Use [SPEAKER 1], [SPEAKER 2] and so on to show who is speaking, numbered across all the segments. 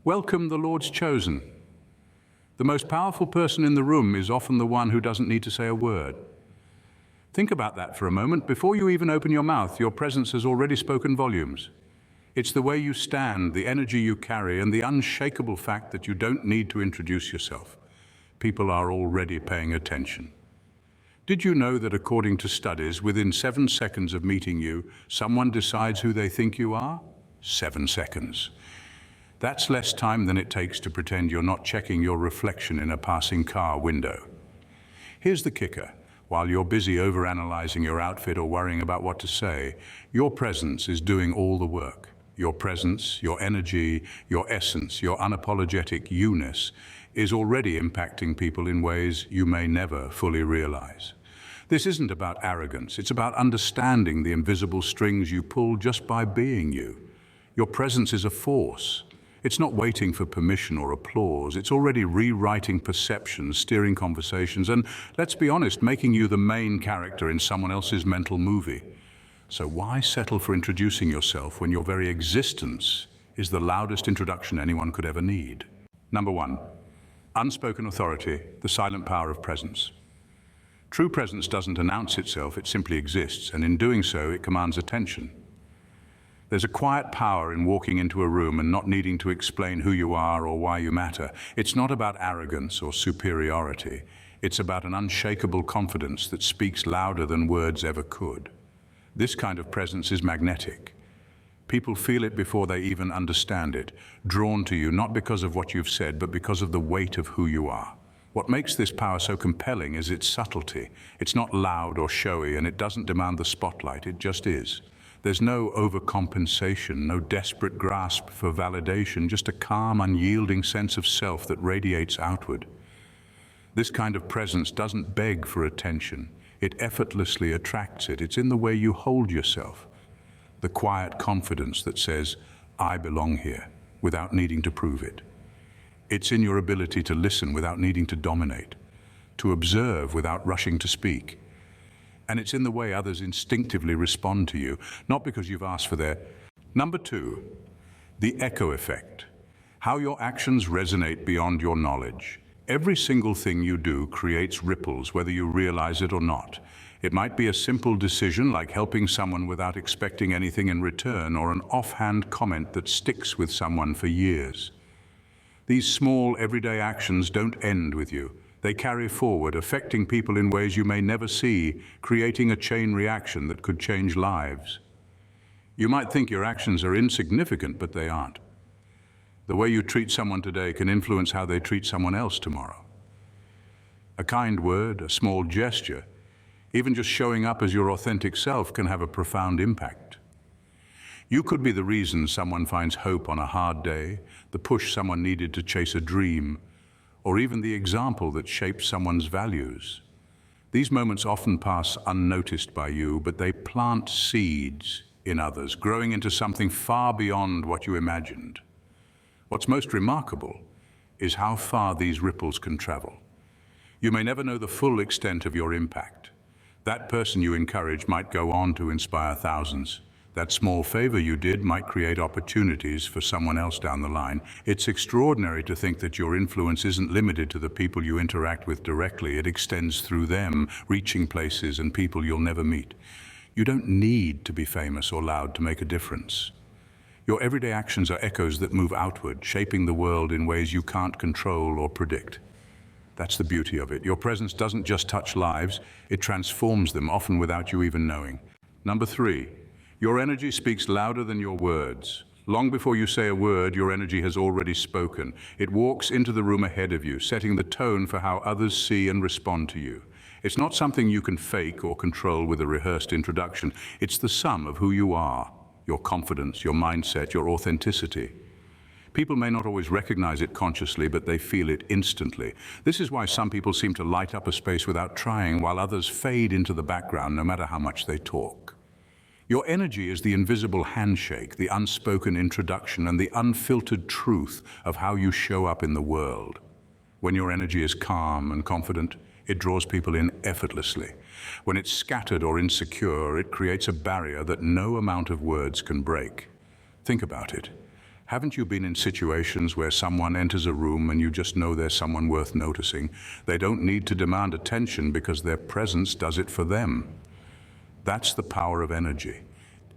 [SPEAKER 1] Welcome the Lord's chosen. The most powerful person in the room is often the one who doesn't need to say a word. Think about that for a moment. Before you even open your mouth, your presence has already spoken volumes. It's the way you stand, the energy you carry, and the unshakable fact that you don't need to introduce yourself. People are already paying attention. Did you know that according to studies, within 7 seconds of meeting you, someone decides who they think you are? 7 seconds. That's less time than it takes to pretend you're not checking your reflection in a passing car window. Here's the kicker. While you're busy overanalyzing your outfit or worrying about what to say, your presence is doing all the work. Your presence, your energy, your essence, your unapologetic you-ness is already impacting people in ways you may never fully realize. This isn't about arrogance, it's about understanding the invisible strings you pull just by being you. Your presence is a force. It's not waiting for permission or applause. It's already rewriting perceptions, steering conversations, and, let's be honest, making you the main character in someone else's mental movie. So why settle for introducing yourself when your very existence is the loudest introduction anyone could ever need? Number 1, unspoken authority, the silent power of presence. True presence doesn't announce itself, it simply exists, and in doing so, it commands attention. There's a quiet power in walking into a room and not needing to explain who you are or why you matter. It's not about arrogance or superiority. It's about an unshakable confidence that speaks louder than words ever could. This kind of presence is magnetic. People feel it before they even understand it, drawn to you not because of what you've said, but because of the weight of who you are. What makes this power so compelling is its subtlety. It's not loud or showy, and it doesn't demand the spotlight, it just is. There's no overcompensation, no desperate grasp for validation, just a calm, unyielding sense of self that radiates outward. This kind of presence doesn't beg for attention. It effortlessly attracts it. It's in the way you hold yourself. The quiet confidence that says, I belong here, without needing to prove it. It's in your ability to listen without needing to dominate, to observe without rushing to speak. And it's in the way others instinctively respond to you, not because you've asked for their. Number 2, the echo effect. How your actions resonate beyond your knowledge. Every single thing you do creates ripples, whether you realize it or not. It might be a simple decision like helping someone without expecting anything in return, or an offhand comment that sticks with someone for years. These small, everyday actions don't end with you. They carry forward, affecting people in ways you may never see, creating a chain reaction that could change lives. You might think your actions are insignificant, but they aren't. The way you treat someone today can influence how they treat someone else tomorrow. A kind word, a small gesture, even just showing up as your authentic self can have a profound impact. You could be the reason someone finds hope on a hard day, the push someone needed to chase a dream, or even the example that shapes someone's values. These moments often pass unnoticed by you, but they plant seeds in others, growing into something far beyond what you imagined. What's most remarkable is how far these ripples can travel. You may never know the full extent of your impact. That person you encourage might go on to inspire thousands. That small favor you did might create opportunities for someone else down the line. It's extraordinary to think that your influence isn't limited to the people you interact with directly. It extends through them, reaching places and people you'll never meet. You don't need to be famous or loud to make a difference. Your everyday actions are echoes that move outward, shaping the world in ways you can't control or predict. That's the beauty of it. Your presence doesn't just touch lives, it transforms them, often without you even knowing. Number 3, your energy speaks louder than your words. Long before you say a word, your energy has already spoken. It walks into the room ahead of you, setting the tone for how others see and respond to you. It's not something you can fake or control with a rehearsed introduction. It's the sum of who you are. Your confidence, your mindset, your authenticity. People may not always recognize it consciously, but they feel it instantly. This is why some people seem to light up a space without trying, while others fade into the background no matter how much they talk. Your energy is the invisible handshake, the unspoken introduction, and the unfiltered truth of how you show up in the world. When your energy is calm and confident, it draws people in effortlessly. When it's scattered or insecure, it creates a barrier that no amount of words can break. Think about it. Haven't you been in situations where someone enters a room and you just know there's someone worth noticing? They don't need to demand attention because their presence does it for them. That's the power of energy.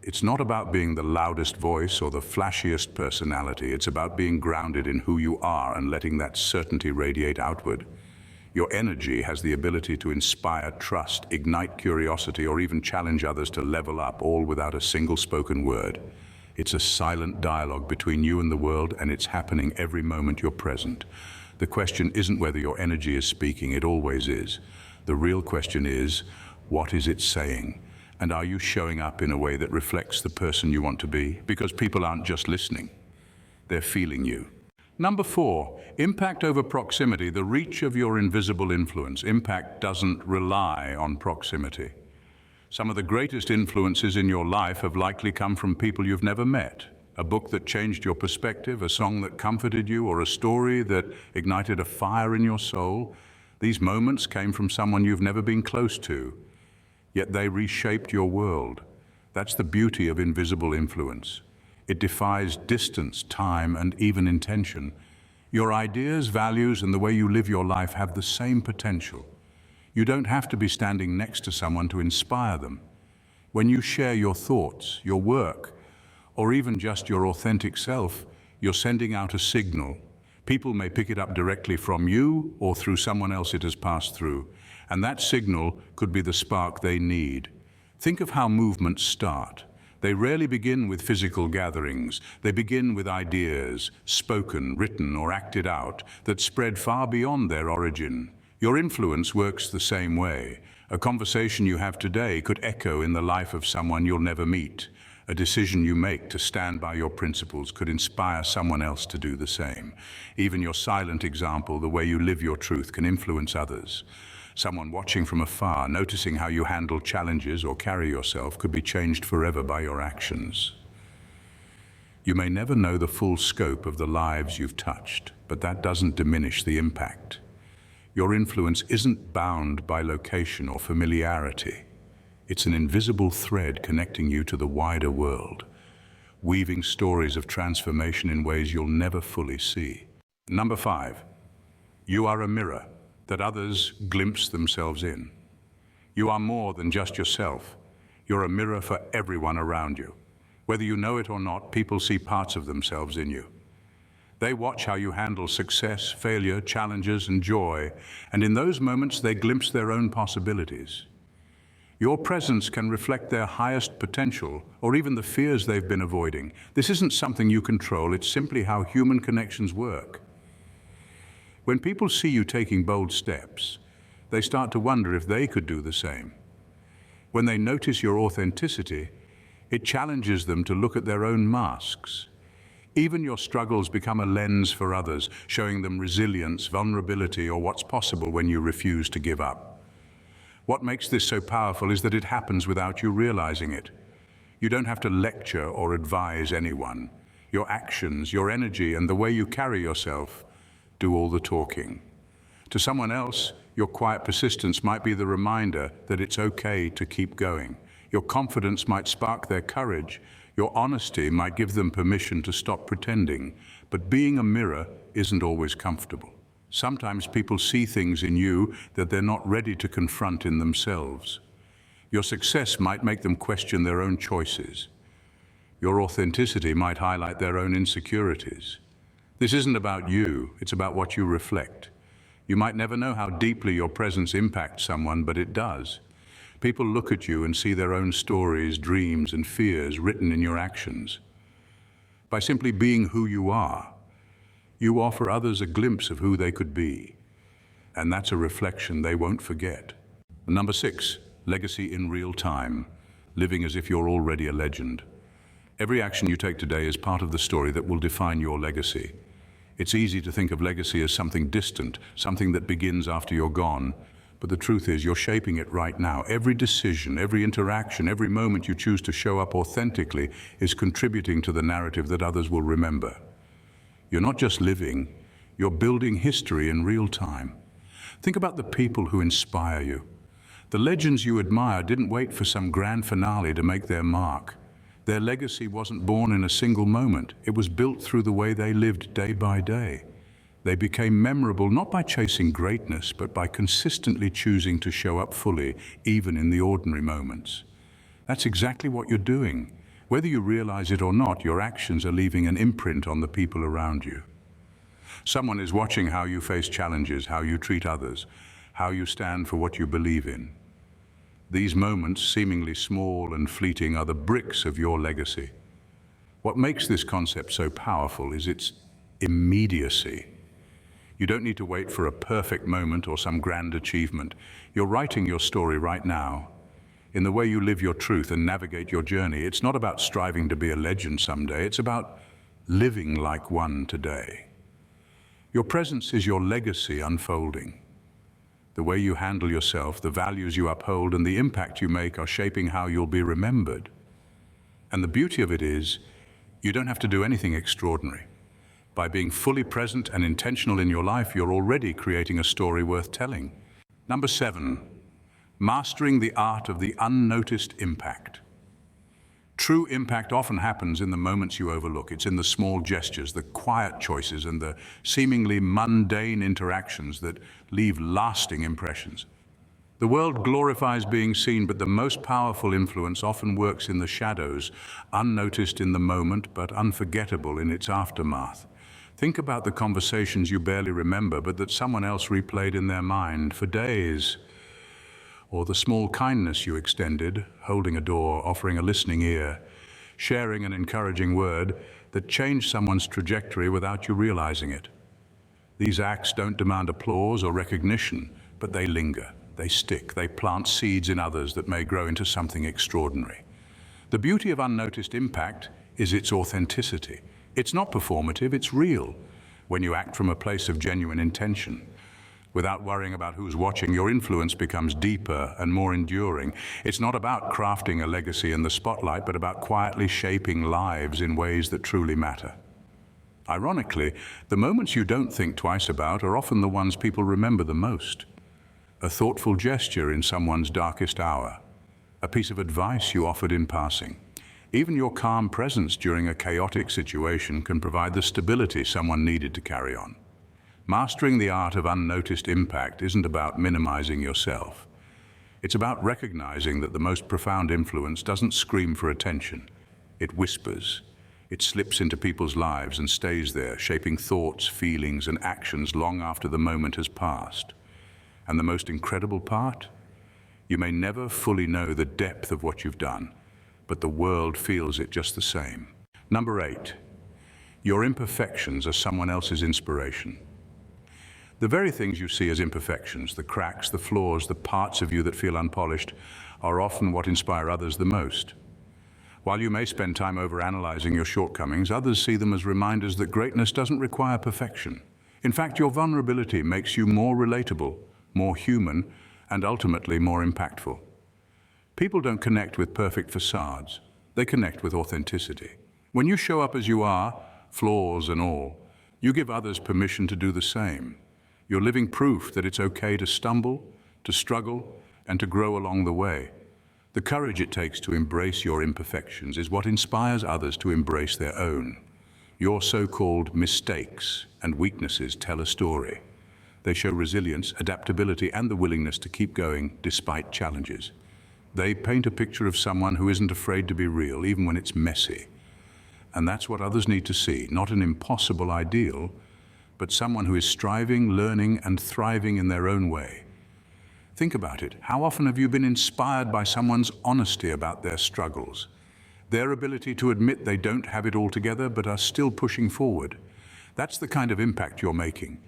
[SPEAKER 1] It's not about being the loudest voice or the flashiest personality. It's about being grounded in who you are and letting that certainty radiate outward. Your energy has the ability to inspire trust, ignite curiosity, or even challenge others to level up, all without a single spoken word. It's a silent dialogue between you and the world, and it's happening every moment you're present. The question isn't whether your energy is speaking, it always is. The real question is, what is it saying? And are you showing up in a way that reflects the person you want to be? Because people aren't just listening, they're feeling you. Number 4, impact over proximity, the reach of your invisible influence. Impact doesn't rely on proximity. Some of the greatest influences in your life have likely come from people you've never met. A book that changed your perspective, a song that comforted you, or a story that ignited a fire in your soul. These moments came from someone you've never been close to, yet they reshaped your world. That's the beauty of invisible influence. It defies distance, time, and even intention. Your ideas, values, and the way you live your life have the same potential. You don't have to be standing next to someone to inspire them. When you share your thoughts, your work, or even just your authentic self, you're sending out a signal. People may pick it up directly from you or through someone else it has passed through, and that signal could be the spark they need. Think of how movements start. They rarely begin with physical gatherings. They begin with ideas, spoken, written, or acted out, that spread far beyond their origin. Your influence works the same way. A conversation you have today could echo in the life of someone you'll never meet. A decision you make to stand by your principles could inspire someone else to do the same. Even your silent example, the way you live your truth, can influence others. Someone watching from afar, noticing how you handle challenges or carry yourself, could be changed forever by your actions. You may never know the full scope of the lives you've touched, but that doesn't diminish the impact. Your influence isn't bound by location or familiarity. It's an invisible thread connecting you to the wider world, weaving stories of transformation in ways you'll never fully see. Number 5, you are a mirror that others glimpse themselves in. You are more than just yourself. You're a mirror for everyone around you. Whether you know it or not, people see parts of themselves in you. They watch how you handle success, failure, challenges, and joy, and in those moments they glimpse their own possibilities. Your presence can reflect their highest potential, or even the fears they've been avoiding. This isn't something you control, it's simply how human connections work. When people see you taking bold steps, they start to wonder if they could do the same. When they notice your authenticity, it challenges them to look at their own masks. Even your struggles become a lens for others, showing them resilience, vulnerability, or what's possible when you refuse to give up. What makes this so powerful is that it happens without you realizing it. You don't have to lecture or advise anyone. Your actions, your energy, and the way you carry yourself do all the talking. To someone else, your quiet persistence might be the reminder that it's okay to keep going. Your confidence might spark their courage. Your honesty might give them permission to stop pretending. But being a mirror isn't always comfortable. Sometimes people see things in you that they're not ready to confront in themselves. Your success might make them question their own choices. Your authenticity might highlight their own insecurities. This isn't about you, it's about what you reflect. You might never know how deeply your presence impacts someone, but it does. People look at you and see their own stories, dreams, and fears written in your actions. By simply being who you are, you offer others a glimpse of who they could be, and that's a reflection they won't forget. Number 6, legacy in real time, living as if you're already a legend. Every action you take today is part of the story that will define your legacy. It's easy to think of legacy as something distant, something that begins after you're gone, but the truth is you're shaping it right now. Every decision, every interaction, every moment you choose to show up authentically is contributing to the narrative that others will remember. You're not just living, you're building history in real time. Think about the people who inspire you. The legends you admire didn't wait for some grand finale to make their mark. Their legacy wasn't born in a single moment. It was built through the way they lived day by day. They became memorable not by chasing greatness, but by consistently choosing to show up fully, even in the ordinary moments. That's exactly what you're doing. Whether you realize it or not, your actions are leaving an imprint on the people around you. Someone is watching how you face challenges, how you treat others, how you stand for what you believe in. These moments, seemingly small and fleeting, are the bricks of your legacy. What makes this concept so powerful is its immediacy. You don't need to wait for a perfect moment or some grand achievement. You're writing your story right now. In the way you live your truth and navigate your journey, it's not about striving to be a legend someday, it's about living like one today. Your presence is your legacy unfolding. The way you handle yourself, the values you uphold, and the impact you make are shaping how you'll be remembered. And the beauty of it is, you don't have to do anything extraordinary. By being fully present and intentional in your life, you're already creating a story worth telling. Number 7, mastering the art of the unnoticed impact. True impact often happens in the moments you overlook. It's in the small gestures, the quiet choices, and the seemingly mundane interactions that leave lasting impressions. The world glorifies being seen, but the most powerful influence often works in the shadows, unnoticed in the moment, but unforgettable in its aftermath. Think about the conversations you barely remember, but that someone else replayed in their mind for days. Or the small kindness you extended, holding a door, offering a listening ear, sharing an encouraging word that changed someone's trajectory without you realizing it. These acts don't demand applause or recognition, but they linger, they stick, they plant seeds in others that may grow into something extraordinary. The beauty of unnoticed impact is its authenticity. It's not performative, it's real. When you act from a place of genuine intention, without worrying about who's watching, your influence becomes deeper and more enduring. It's not about crafting a legacy in the spotlight, but about quietly shaping lives in ways that truly matter. Ironically, the moments you don't think twice about are often the ones people remember the most. A thoughtful gesture in someone's darkest hour, a piece of advice you offered in passing. Even your calm presence during a chaotic situation can provide the stability someone needed to carry on. Mastering the art of unnoticed impact isn't about minimizing yourself. It's about recognizing that the most profound influence doesn't scream for attention. It whispers. It slips into people's lives and stays there, shaping thoughts, feelings, and actions long after the moment has passed. And the most incredible part? You may never fully know the depth of what you've done, but the world feels it just the same. Number 8, your imperfections are someone else's inspiration. The very things you see as imperfections, the cracks, the flaws, the parts of you that feel unpolished, are often what inspire others the most. While you may spend time overanalyzing your shortcomings, others see them as reminders that greatness doesn't require perfection. In fact, your vulnerability makes you more relatable, more human, and ultimately more impactful. People don't connect with perfect facades. They connect with authenticity. When you show up as you are, flaws and all, you give others permission to do the same. You're living proof that it's okay to stumble, to struggle, and to grow along the way. The courage it takes to embrace your imperfections is what inspires others to embrace their own. Your so-called mistakes and weaknesses tell a story. They show resilience, adaptability, and the willingness to keep going despite challenges. They paint a picture of someone who isn't afraid to be real, even when it's messy. And that's what others need to see, not an impossible ideal, but someone who is striving, learning, and thriving in their own way. Think about it. How often have you been inspired by someone's honesty about their struggles? Their ability to admit they don't have it all together, but are still pushing forward. That's the kind of impact you're making,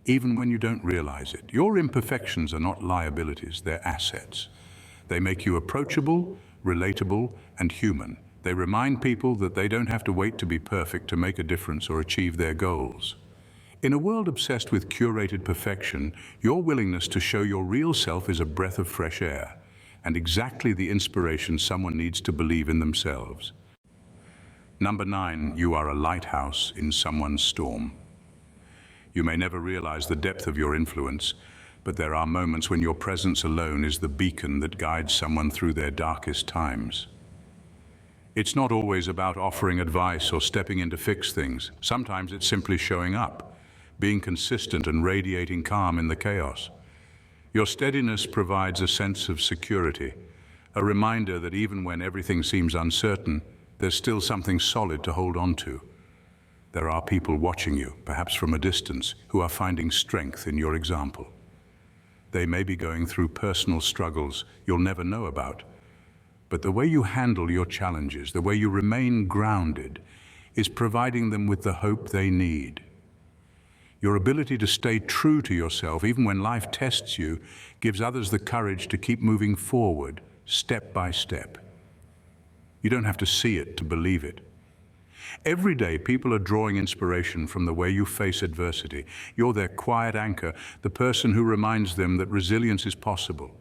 [SPEAKER 1] even when you don't realize it. Your imperfections are not liabilities, they're assets. They make you approachable, relatable, and human. They remind people that they don't have to wait to be perfect to make a difference or achieve their goals. In a world obsessed with curated perfection, your willingness to show your real self is a breath of fresh air, and exactly the inspiration someone needs to believe in themselves. Number 9, you are a lighthouse in someone's storm. You may never realize the depth of your influence, but there are moments when your presence alone is the beacon that guides someone through their darkest times. It's not always about offering advice or stepping in to fix things. Sometimes it's simply showing up, being consistent and radiating calm in the chaos. Your steadiness provides a sense of security, a reminder that even when everything seems uncertain, there's still something solid to hold on to. There are people watching you, perhaps from a distance, who are finding strength in your example. They may be going through personal struggles you'll never know about, but the way you handle your challenges, the way you remain grounded, is providing them with the hope they need. Your ability to stay true to yourself, even when life tests you, gives others the courage to keep moving forward, step by step. You don't have to see it to believe it. Every day, people are drawing inspiration from the way you face adversity. You're their quiet anchor, the person who reminds them that resilience is possible,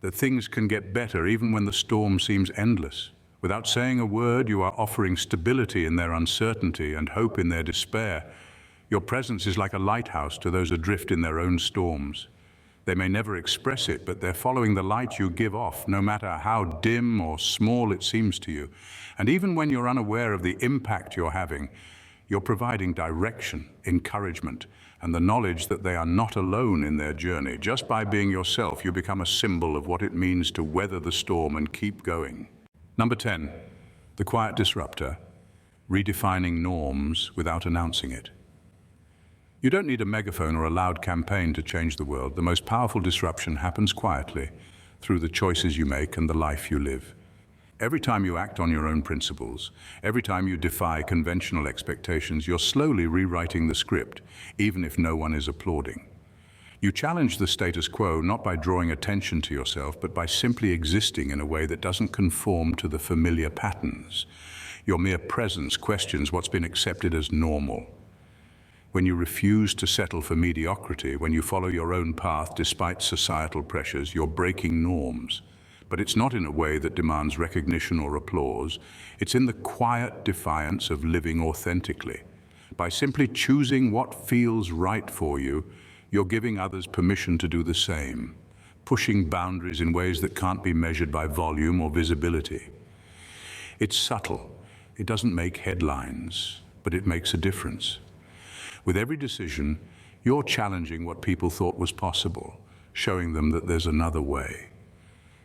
[SPEAKER 1] that things can get better even when the storm seems endless. Without saying a word, you are offering stability in their uncertainty and hope in their despair. Your presence is like a lighthouse to those adrift in their own storms. They may never express it, but they're following the light you give off, no matter how dim or small it seems to you. And even when you're unaware of the impact you're having, you're providing direction, encouragement, and the knowledge that they are not alone in their journey. Just by being yourself, you become a symbol of what it means to weather the storm and keep going. Number 10, the quiet disruptor, redefining norms without announcing it. You don't need a megaphone or a loud campaign to change the world. The most powerful disruption happens quietly, through the choices you make and the life you live. Every time you act on your own principles, every time you defy conventional expectations, you're slowly rewriting the script, even if no one is applauding. You challenge the status quo not by drawing attention to yourself, but by simply existing in a way that doesn't conform to the familiar patterns. Your mere presence questions what's been accepted as normal. When you refuse to settle for mediocrity, when you follow your own path despite societal pressures, you're breaking norms. But it's not in a way that demands recognition or applause. It's in the quiet defiance of living authentically. By simply choosing what feels right for you, you're giving others permission to do the same, pushing boundaries in ways that can't be measured by volume or visibility. It's subtle. It doesn't make headlines, but it makes a difference. With every decision, you're challenging what people thought was possible, showing them that there's another way.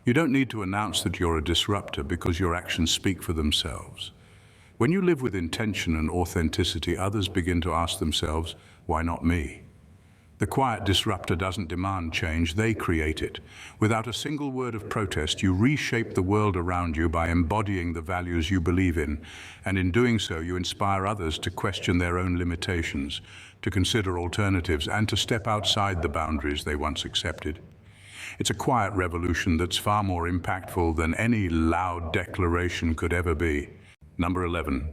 [SPEAKER 1] You don't need to announce that you're a disruptor because your actions speak for themselves. When you live with intention and authenticity, others begin to ask themselves, why not me? The quiet disruptor doesn't demand change, they create it. Without a single word of protest, you reshape the world around you by embodying the values you believe in, and in doing so, you inspire others to question their own limitations, to consider alternatives, and to step outside the boundaries they once accepted. It's a quiet revolution that's far more impactful than any loud declaration could ever be. Number 11,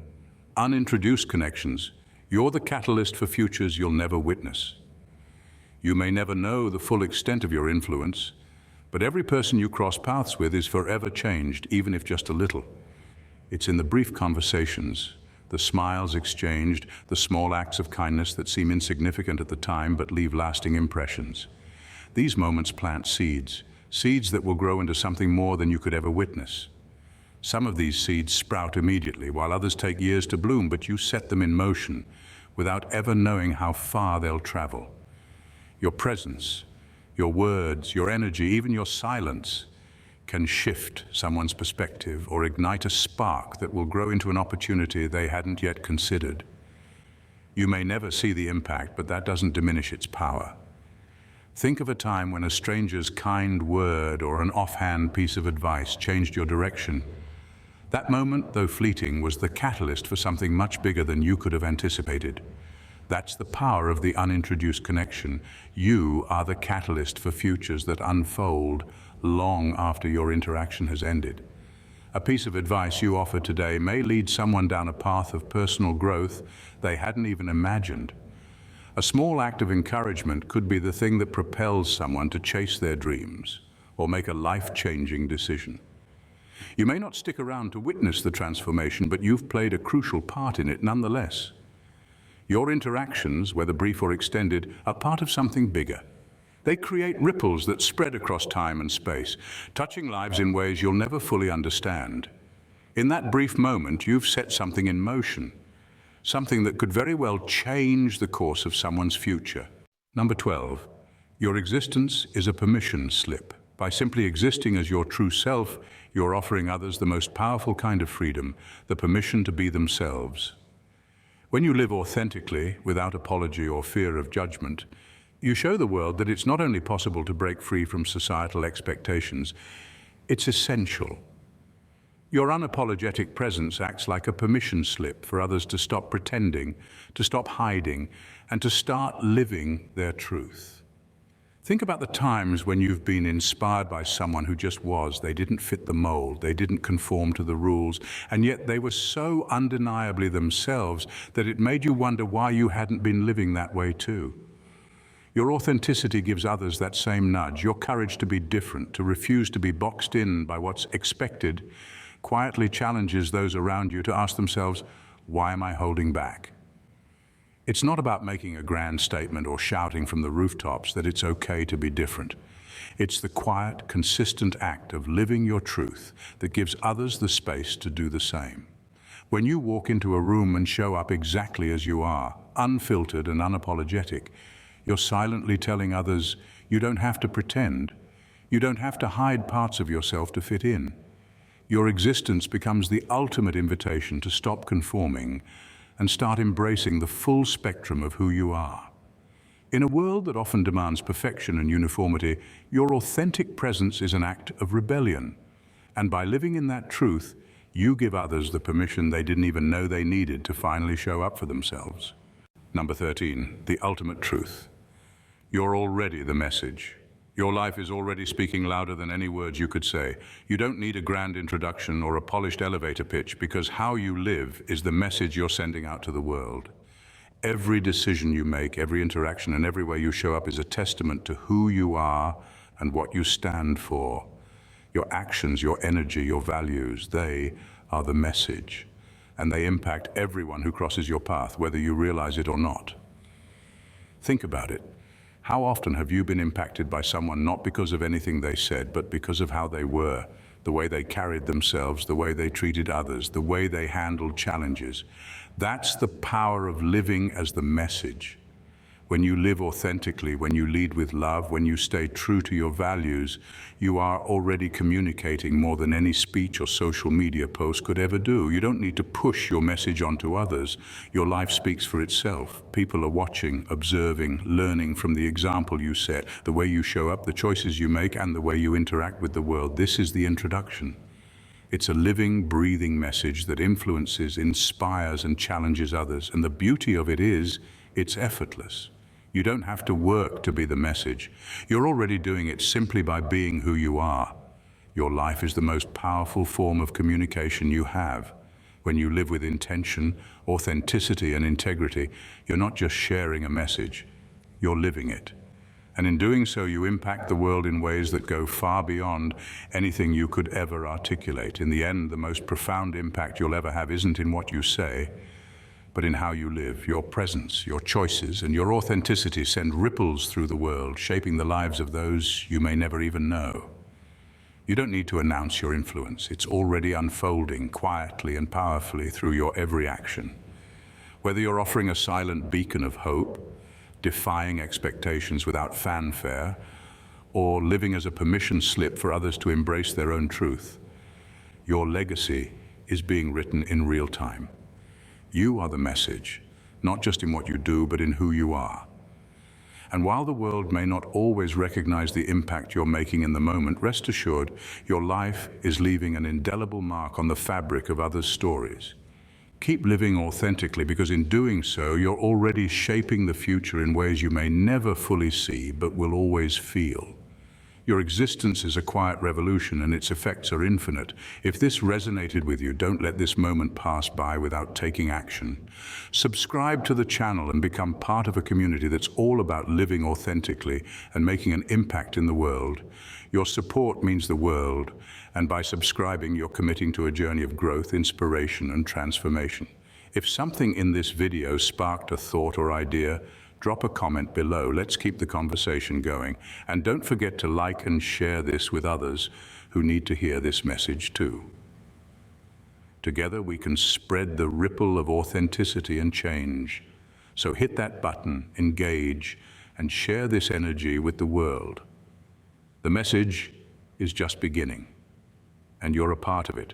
[SPEAKER 1] Unintroduced Connections. You're the catalyst for futures you'll never witness. You may never know the full extent of your influence, but every person you cross paths with is forever changed, even if just a little. It's in the brief conversations, the smiles exchanged, the small acts of kindness that seem insignificant at the time but leave lasting impressions. These moments plant seeds, seeds that will grow into something more than you could ever witness. Some of these seeds sprout immediately, while others take years to bloom, but you set them in motion without ever knowing how far they'll travel. Your presence, your words, your energy, even your silence can shift someone's perspective or ignite a spark that will grow into an opportunity they hadn't yet considered. You may never see the impact, but that doesn't diminish its power. Think of a time when a stranger's kind word or an offhand piece of advice changed your direction. That moment, though fleeting, was the catalyst for something much bigger than you could have anticipated. That's the power of the unintroduced connection. You are the catalyst for futures that unfold long after your interaction has ended. A piece of advice you offer today may lead someone down a path of personal growth they hadn't even imagined. A small act of encouragement could be the thing that propels someone to chase their dreams or make a life-changing decision. You may not stick around to witness the transformation, but you've played a crucial part in it nonetheless. Your interactions, whether brief or extended, are part of something bigger. They create ripples that spread across time and space, touching lives in ways you'll never fully understand. In that brief moment, you've set something in motion, something that could very well change the course of someone's future. Number 12, your existence is a permission slip. By simply existing as your true self, you're offering others the most powerful kind of freedom, the permission to be themselves. When you live authentically, without apology or fear of judgment, you show the world that it's not only possible to break free from societal expectations, it's essential. Your unapologetic presence acts like a permission slip for others to stop pretending, to stop hiding, and to start living their truth. Think about the times when you've been inspired by someone who just was. They didn't fit the mold, they didn't conform to the rules, and yet they were so undeniably themselves that it made you wonder why you hadn't been living that way too. Your authenticity gives others that same nudge. Your courage to be different, to refuse to be boxed in by what's expected, quietly challenges those around you to ask themselves, why am I holding back? It's not about making a grand statement or shouting from the rooftops that it's okay to be different. It's the quiet, consistent act of living your truth that gives others the space to do the same. When you walk into a room and show up exactly as you are, unfiltered and unapologetic, you're silently telling others you don't have to pretend. You don't have to hide parts of yourself to fit in. Your existence becomes the ultimate invitation to stop conforming and start embracing the full spectrum of who you are. In a world that often demands perfection and uniformity, your authentic presence is an act of rebellion. And by living in that truth, you give others the permission they didn't even know they needed to finally show up for themselves. Number 13, the ultimate truth. You're already the message. Your life is already speaking louder than any words you could say. You don't need a grand introduction or a polished elevator pitch, because how you live is the message you're sending out to the world. Every decision you make, every interaction, and every way you show up is a testament to who you are and what you stand for. Your actions, your energy, your values, they are the message, and they impact everyone who crosses your path, whether you realize it or not. Think about it. How often have you been impacted by someone not because of anything they said, but because of how they were, the way they carried themselves, the way they treated others, the way they handled challenges? That's the power of living as the message. When you live authentically, when you lead with love, when you stay true to your values, you are already communicating more than any speech or social media post could ever do. You don't need to push your message onto others. Your life speaks for itself. People are watching, observing, learning from the example you set, the way you show up, the choices you make, and the way you interact with the world. This is the introduction. It's a living, breathing message that influences, inspires, and challenges others. And the beauty of it is, it's effortless. You don't have to work to be the message. You're already doing it simply by being who you are. Your life is the most powerful form of communication you have. When you live with intention, authenticity, and integrity, you're not just sharing a message, you're living it. And in doing so, you impact the world in ways that go far beyond anything you could ever articulate. In the end, the most profound impact you'll ever have isn't in what you say, but in how you live. Your presence, your choices, and your authenticity send ripples through the world, shaping the lives of those you may never even know. You don't need to announce your influence. It's already unfolding quietly and powerfully through your every action. Whether you're offering a silent beacon of hope, defying expectations without fanfare, or living as a permission slip for others to embrace their own truth, your legacy is being written in real time. You are the message, not just in what you do, but in who you are. And while the world may not always recognize the impact you're making in the moment, rest assured, your life is leaving an indelible mark on the fabric of others' stories. Keep living authentically, because in doing so, you're already shaping the future in ways you may never fully see, but will always feel. Your existence is a quiet revolution, and its effects are infinite. If this resonated with you, don't let this moment pass by without taking action. Subscribe to the channel and become part of a community that's all about living authentically and making an impact in the world. Your support means the world, and by subscribing, you're committing to a journey of growth, inspiration, and transformation. If something in this video sparked a thought or idea, drop a comment below. Let's keep the conversation going. And don't forget to like and share this with others who need to hear this message too. Together we can spread the ripple of authenticity and change. So hit that button, engage, and share this energy with the world. The message is just beginning, and you're a part of it.